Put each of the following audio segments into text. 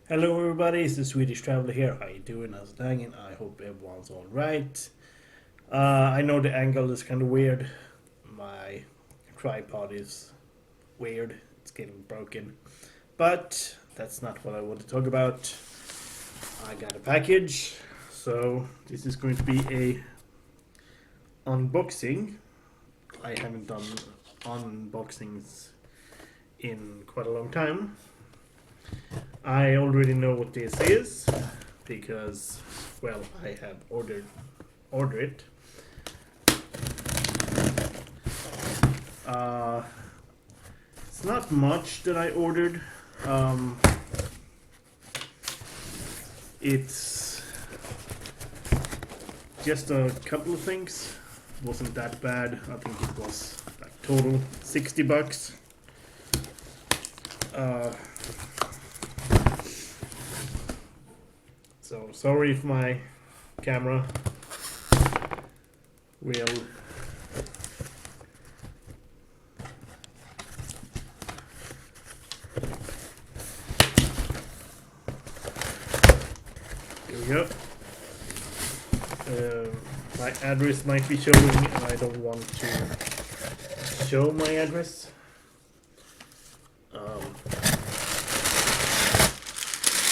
Hello everybody, it's the Swedish Traveler here. How you doing? How's it hanging? I hope everyone's alright. I know the angle is kind of weird. My tripod is weird. It's getting broken. But that's not what I want to talk about. I got a package. So this is going to be a unboxing. I haven't done unboxings in quite a long time. I already know what this is because, well, I have ordered it. Uh, it's not much that I ordered. It's just a couple of things. It wasn't that bad. I think it was like total $60. So sorry if my camera will here we go. My address might be showing and I don't want to show my address.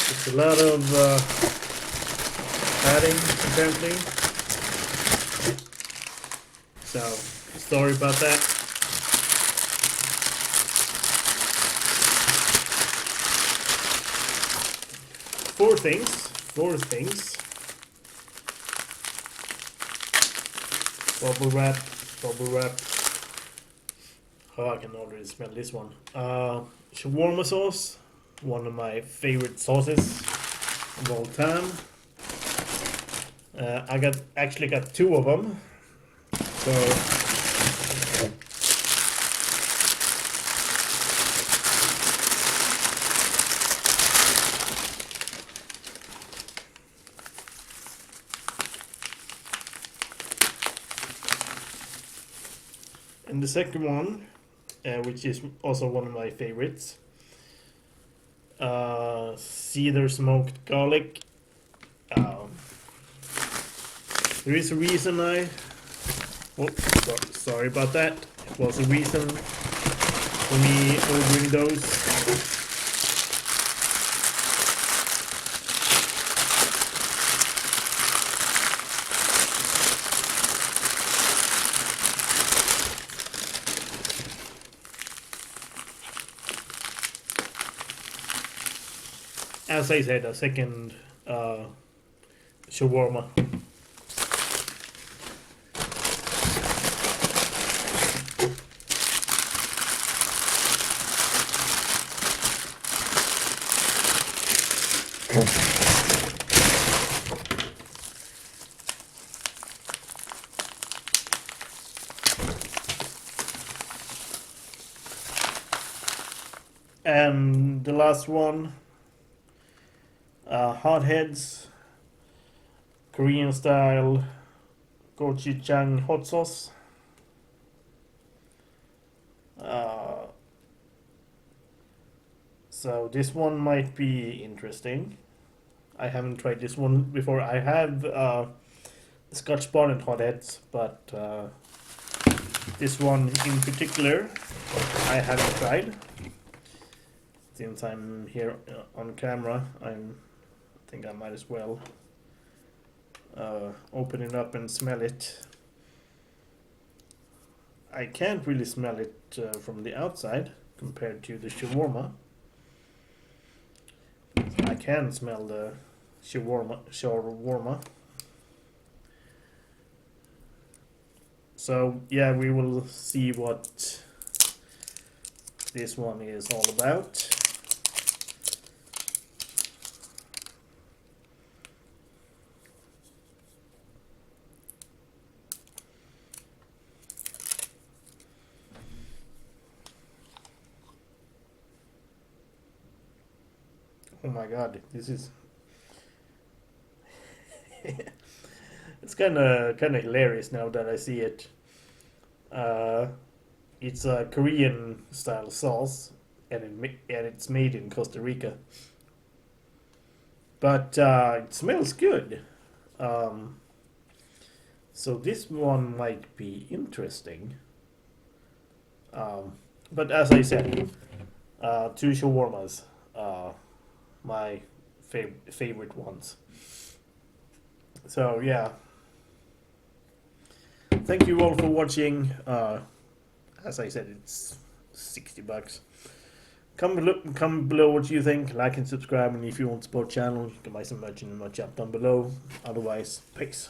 It's a lot of padding apparently. So sorry about that. Four things. Bubble wrap. Oh, I can already smell this one. Shawarma sauce, one of my favorite sauces of all time. I actually got two of them. So and the second one, which is also one of my favorites, cedar smoked garlic. There is a reason sorry about that. It was a reason for me ordering those. As I said, a second shawarma. And the last one, hotheads, Korean style gochujang hot sauce. So this one might be interesting. I haven't tried this one before. I have Scotch bonnet hotheads, but this one in particular I haven't tried. Since I'm here on camera, I think I might as well open it up and smell it. I can't really smell it from the outside compared to the shawarma. I can smell the shawarma. So yeah, we will see what this one is all about. Oh my god, this is it's kind of hilarious now that I see it. It's a Korean style sauce, and it's made in Costa Rica. But it smells good. So this one might be interesting. But as I said, two shawarmas, my favorite ones. So yeah, thank you all for watching. As I said, it's $60. Come below what you think. Like and subscribe, and if you want to support the channel, you can buy some merch in the merch app down below. Otherwise, peace.